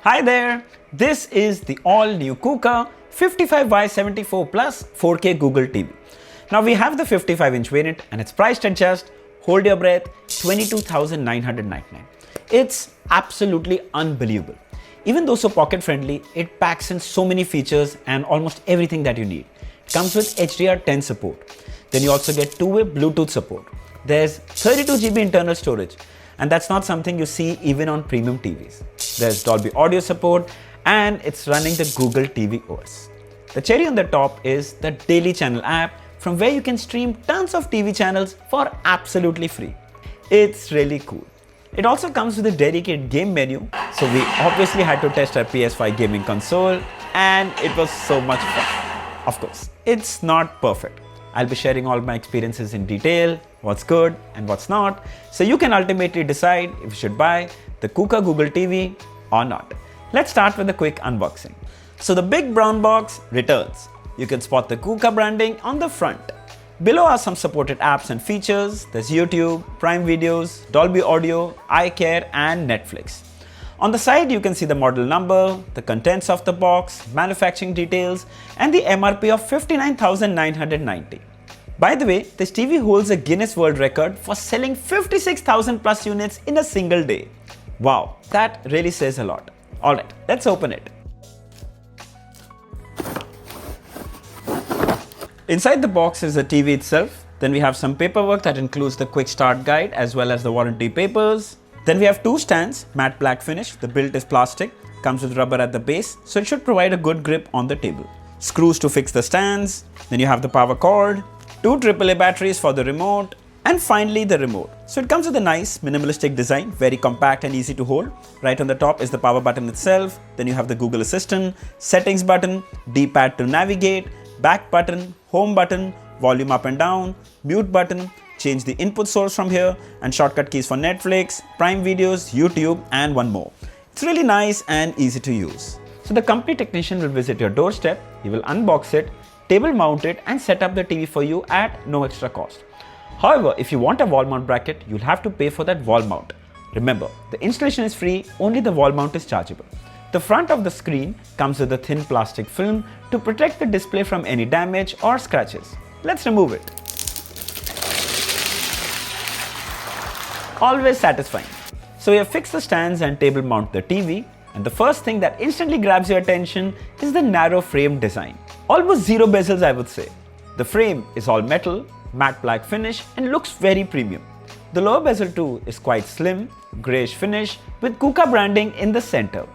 Hi there, this is the all-new KUKA 55x74 Plus 4K Google TV. Now we have the 55-inch variant and it's priced at just, hold your breath, 22,999. It's absolutely unbelievable. Even though so pocket-friendly, it packs in so many features and almost everything that you need. It comes with HDR10 support. Then you also get two-way Bluetooth support. There's 32GB internal storage. And that's not something you see even on premium TVs. There's Dolby Audio support and it's running the Google TV OS. The cherry on the top is the Daily Channel app from where you can stream tons of TV channels for absolutely free. It's really cool. It also comes with a dedicated game menu, so we obviously had to test our PS5 gaming console and it was so much fun. Of course, it's not perfect. I'll be sharing all my experiences in detail, what's good and what's not, so you can ultimately decide if you should buy the KUKA Google TV or not. Let's start with a quick unboxing. So the big brown box returns. You can spot the KUKA branding on the front. Below are some supported apps and features. There's YouTube, Prime Videos, Dolby Audio, iCare and Netflix. On the side, you can see the model number, the contents of the box, manufacturing details, and the MRP of 59,990. By the way, this TV holds a Guinness World Record for selling 56,000 plus units in a single day. Wow, that really says a lot. Alright, let's open it. Inside the box is the TV itself. Then we have some paperwork that includes the quick start guide as well as the warranty papers. Then we have two stands, matte black finish. The build is plastic, comes with rubber at the base, so it should provide a good grip on the table. Screws to fix the stands. Then you have the power cord, two AAA batteries for the remote, and finally the remote. So it comes with a nice minimalistic design, very compact and easy to hold. Right on the top is the power button itself. Then you have the Google Assistant, settings button, D-pad to navigate, back button, home button, volume up and down, mute button, change the input source from here, and shortcut keys for Netflix, Prime Videos, YouTube, and one more. It's really nice and easy to use. So the company technician will visit your doorstep, he will unbox it, table mount it, and set up the TV for you at no extra cost. However, if you want a wall mount bracket, you'll have to pay for that wall mount. Remember, the installation is free, only the wall mount is chargeable. The front of the screen comes with a thin plastic film to protect the display from any damage or scratches. Let's remove it. Always satisfying. So we have fixed the stands and table mount the TV, and the first thing that instantly grabs your attention is the narrow frame design. Almost zero bezels, I would say. The frame is all metal, matte black finish, and looks very premium. The lower bezel too is quite slim, greyish finish with KUKA branding in the center.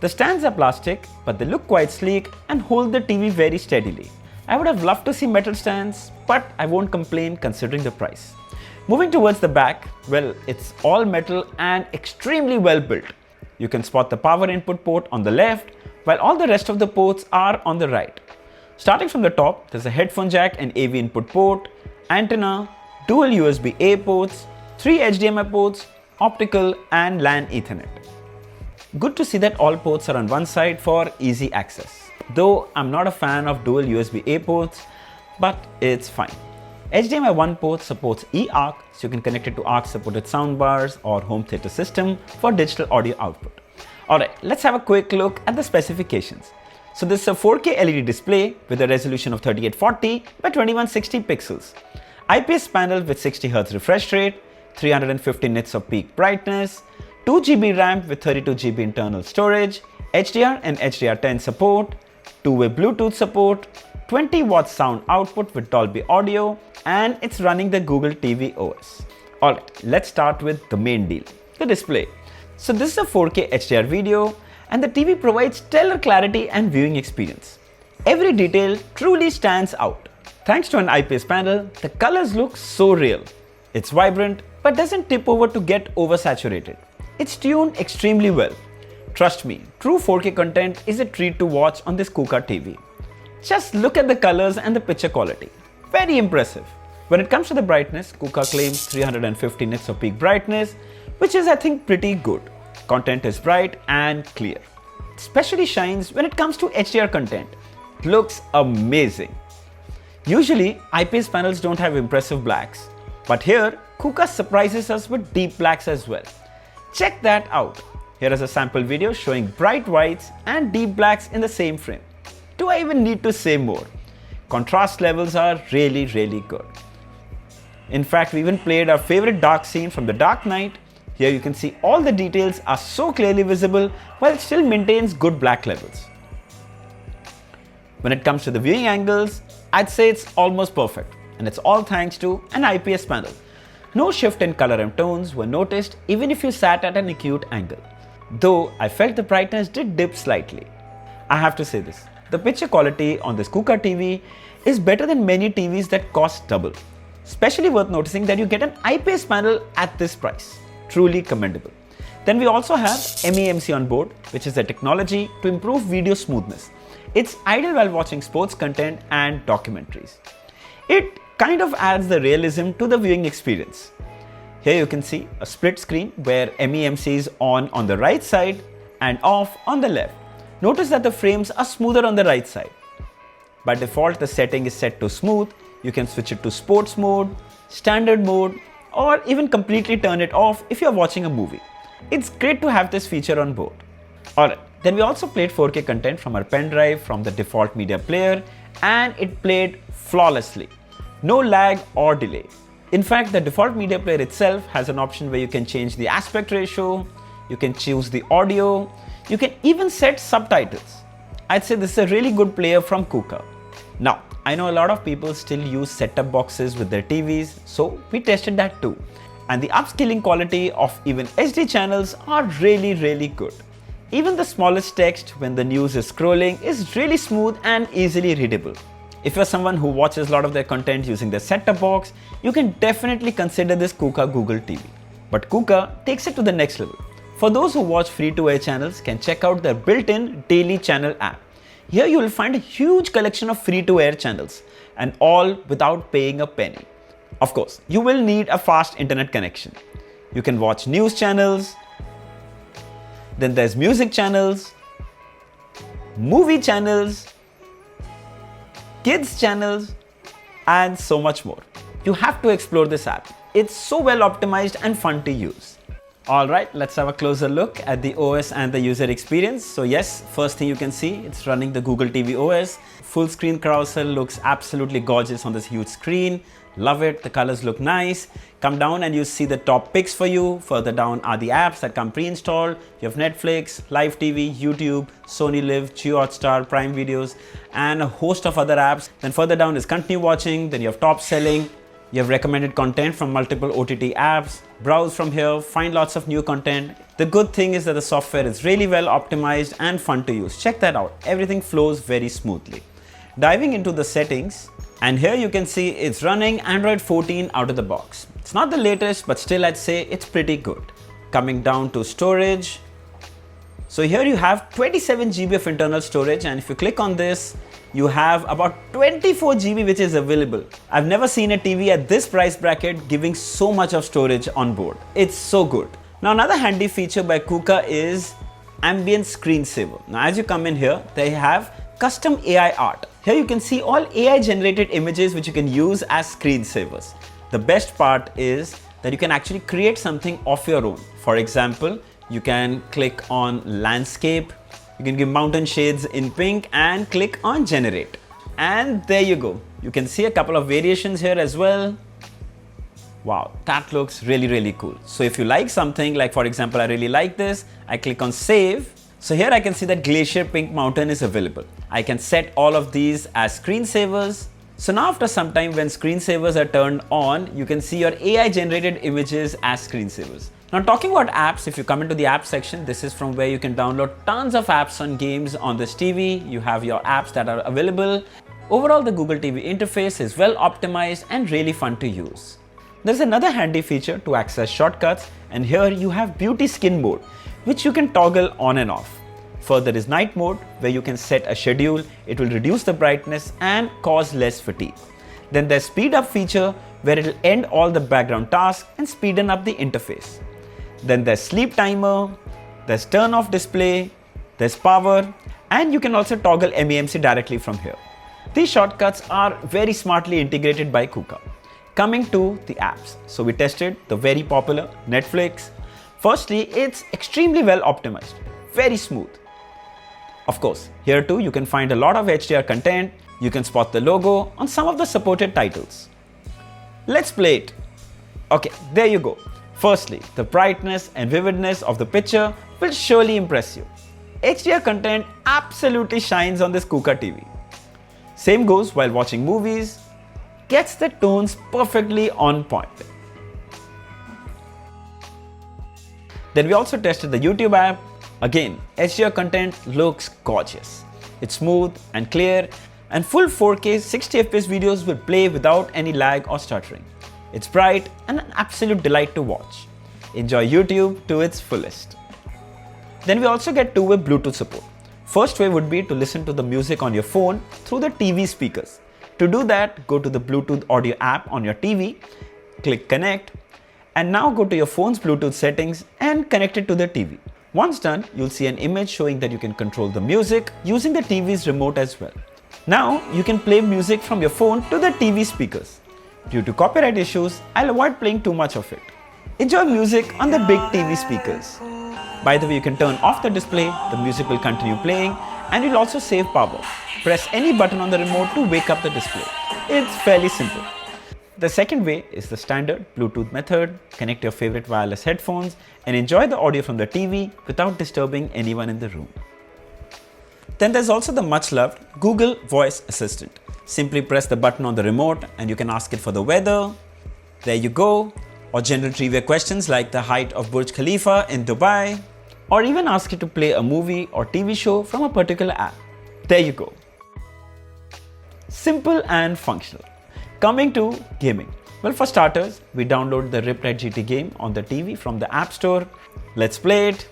The stands are plastic, but they look quite sleek and hold the TV very steadily. I would have loved to see metal stands, but I won't complain considering the price. Moving towards the back, well, it's all metal and extremely well built. You can spot the power input port on the left, while all the rest of the ports are on the right. Starting from the top, there's a headphone jack and AV input port, antenna, dual USB-A ports, 3 HDMI ports, optical and LAN Ethernet. Good to see that all ports are on one side for easy access. Though I'm not a fan of dual USB-A ports, but it's fine. HDMI 1 port supports eARC, so you can connect it to ARC supported soundbars or home theater system for digital audio output. Alright, let's have a quick look at the specifications. So this is a 4K LED display with a resolution of 3840 by 2160 pixels. IPS panel with 60Hz refresh rate, 350 nits of peak brightness, 2GB RAM with 32GB internal storage, HDR and HDR10 support, two-way Bluetooth support, 20-watt sound output with Dolby Audio, and it's running the Google TV OS. Alright, let's start with the main deal, the display. So this is a 4K HDR video, and the TV provides stellar clarity and viewing experience. Every detail truly stands out. Thanks to an IPS panel, the colors look so real. It's vibrant, but doesn't tip over to get oversaturated. It's tuned extremely well. Trust me, true 4K content is a treat to watch on this KUKA TV. Just look at the colors and the picture quality. Very impressive. When it comes to the brightness, KUKA claims 350 nits of peak brightness, which is I think pretty good. Content is bright and clear. It especially shines when it comes to HDR content. It looks amazing. Usually, IPS panels don't have impressive blacks, but here KUKA surprises us with deep blacks as well. Check that out. Here is a sample video showing bright whites and deep blacks in the same frame. Do I even need to say more? Contrast levels are really good. In fact, we even played our favorite dark scene from The Dark Knight. Here you can see all the details are so clearly visible while it still maintains good black levels. When it comes to the viewing angles, I'd say it's almost perfect, and it's all thanks to an IPS panel. No shift in color and tones were noticed even if you sat at an acute angle. Though I felt the brightness did dip slightly. I have to say this, the picture quality on this KUKA TV is better than many TVs that cost double. Especially worth noticing that you get an IPS panel at this price. Truly commendable. Then we also have MEMC on board, which is a technology to improve video smoothness. It's ideal while watching sports content and documentaries. It kind of adds the realism to the viewing experience. Here you can see a split screen where MEMC is on the right side and off on the left. Notice that the frames are smoother on the right side. By default, the setting is set to smooth. You can switch it to sports mode, standard mode, or even completely turn it off if you're watching a movie. It's great to have this feature on board. Alright, then we also played 4K content from our pen drive from the default media player, and it played flawlessly. No lag or delay. In fact, the default media player itself has an option where you can change the aspect ratio, you can choose the audio, you can even set subtitles. I'd say this is a really good player from KUKA. Now, I know a lot of people still use set-top boxes with their TVs, so we tested that too. And the upscaling quality of even SD channels are really good. Even the smallest text when the news is scrolling is really smooth and easily readable. If you're someone who watches a lot of their content using their set-top box, you can definitely consider this KUKA Google TV. But KUKA takes it to the next level. For those who watch free-to-air channels, can check out their built-in daily channel app. Here you will find a huge collection of free-to-air channels, and all without paying a penny. Of course, you will need a fast internet connection. You can watch news channels, then there's music channels, movie channels, kids channels, and so much more. You have to explore this app. It's so well optimized and fun to use. Alright, let's have a closer look at the OS and the user experience. So yes, first thing you can see, it's running the Google TV OS. Full screen carousel looks absolutely gorgeous on this huge screen. Love it, the colors look nice. Come down and you see the top picks for you. Further down are the apps that come pre-installed. You have Netflix, Live TV, YouTube, Sony Live, Jio Hotstar, Prime Videos, and a host of other apps. Then further down is continue watching, then you have top selling. You have recommended content from multiple OTT apps. Browse from here, find lots of new content. The good thing is that the software is really well optimized and fun to use. Check that out. Everything flows very smoothly. Diving into the settings, and here you can see it's running Android 14 out of the box. It's not the latest, but still I'd say it's pretty good. Coming down to storage. So here you have 27 GB of internal storage, and if you click on this, you have about 24 GB which is available. I've never seen a TV at this price bracket giving so much of storage on board. It's so good. Now another handy feature by KUKA is ambient screensaver. Now as you come in here, they have custom AI art. Here you can see all AI generated images which you can use as screensavers. The best part is that you can actually create something of your own. For example, you can click on landscape. You can give mountain shades in pink and click on generate. And there you go. You can see a couple of variations here as well. Wow, that looks really cool. So if you like something, like for example, I really like this, I click on save. So here I can see that Glacier Pink Mountain is available. I can set all of these as screensavers. So now after some time when screensavers are turned on, you can see your AI generated images as screensavers. Now talking about apps, if you come into the app section, this is from where you can download tons of apps and games on this TV. You have your apps that are available. Overall, the Google TV interface is well optimized and really fun to use. There's another handy feature to access shortcuts, and here you have beauty skin mode, which you can toggle on and off. Further is night mode, where you can set a schedule. It will reduce the brightness and cause less fatigue. Then there's speed up feature, where it will end all the background tasks and speeden up the interface. Then there's sleep timer, there's turn off display, there's power, and you can also toggle MEMC directly from here. These shortcuts are very smartly integrated by KUKA. Coming to the apps. So we tested the very popular Netflix. Firstly, it's extremely well optimized, very smooth. Of course, here too you can find a lot of HDR content. You can spot the logo on some of the supported titles. Let's play it. Okay, there you go. Firstly, the brightness and vividness of the picture will surely impress you. HDR content absolutely shines on this KUKA TV. Same goes while watching movies, gets the tones perfectly on point. Then we also tested the YouTube app. Again, HDR content looks gorgeous. It's smooth and clear, and full 4K 60fps videos will play without any lag or stuttering. It's bright and an absolute delight to watch. Enjoy YouTube to its fullest. Then we also get two-way Bluetooth support. First way would be to listen to the music on your phone through the TV speakers. To do that, go to the Bluetooth audio app on your TV, click connect, and now go to your phone's Bluetooth settings and connect it to the TV. Once done, you'll see an image showing that you can control the music using the TV's remote as well. Now you can play music from your phone to the TV speakers. Due to copyright issues, I'll avoid playing too much of it. Enjoy music on the big TV speakers. By the way, you can turn off the display, the music will continue playing, and you'll also save power. Press any button on the remote to wake up the display. It's fairly simple. The second way is the standard Bluetooth method. Connect your favorite wireless headphones and enjoy the audio from the TV without disturbing anyone in the room. Then there's also the much loved Google Voice Assistant. Simply press the button on the remote and you can ask it for the weather. There you go. Or general trivia questions like the height of Burj Khalifa in Dubai. Or even ask it to play a movie or TV show from a particular app. There you go. Simple and functional. Coming to gaming. Well, for starters, we download the Riptide GT game on the TV from the App Store. Let's play it.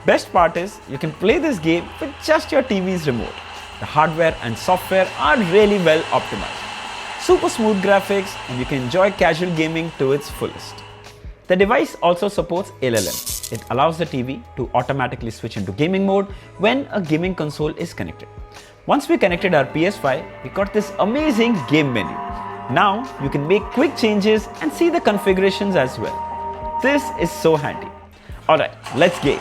Best part is you can play this game with just your TV's remote. The hardware and software are really well optimized. Super smooth graphics, and you can enjoy casual gaming to its fullest. The device also supports LLM. It allows the TV to automatically switch into gaming mode when a gaming console is connected. Once we connected our PS5, we got this amazing game menu. Now you can make quick changes and see the configurations as well. This is so handy. Alright, let's game.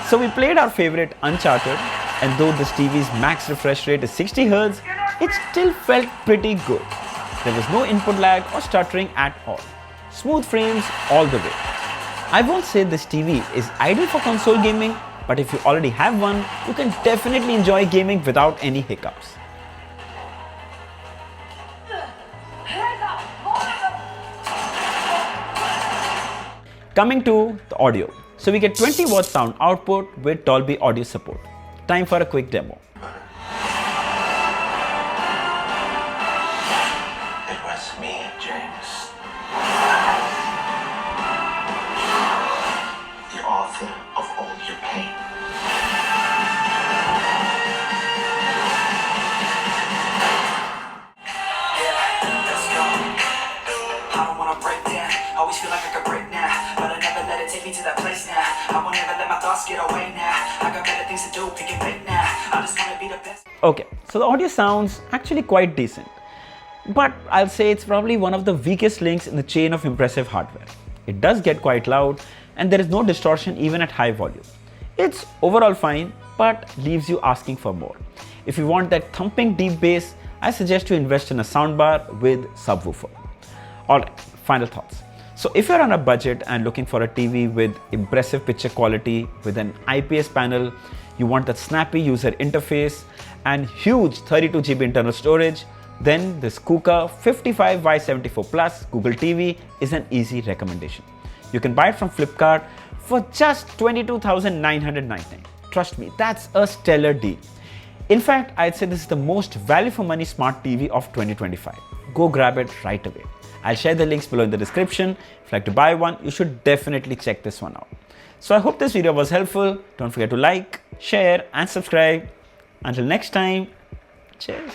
So we played our favorite Uncharted, and though this TV's max refresh rate is 60Hz, it still felt pretty good. There was no input lag or stuttering at all. Smooth frames all the way. I won't say this TV is ideal for console gaming, but if you already have one, you can definitely enjoy gaming without any hiccups. Coming to the audio. So we get 20 watt sound output with Dolby audio support. Time for a quick demo. It was me, James. The author of all your pain. I don't wanna break down. Always feel like I could break now, but I never let it take me to that place now. I won't ever let my thoughts get away now. I got better things to do, pick and pick now. I just wanna be the best. Okay, so the audio sounds actually quite decent, but I'll say it's probably one of the weakest links in the chain of impressive hardware. It does get quite loud, and there is no distortion even at high volume. It's overall fine, but leaves you asking for more. If you want that thumping deep bass, I suggest you invest in a soundbar with subwoofer. Alright, final thoughts. So if you're on a budget and looking for a TV with impressive picture quality, with an IPS panel, you want that snappy user interface and huge 32GB internal storage, then this KUKA 55Y74 Plus Google TV is an easy recommendation. You can buy it from Flipkart for just $22,999. Trust me, that's a stellar deal. In fact, I'd say this is the most value for money smart TV of 2025. Go grab it right away. I'll share the links below in the description. If you'd like to buy one, you should definitely check this one out. So I hope this video was helpful. Don't forget to like, share and subscribe. Until next time, cheers.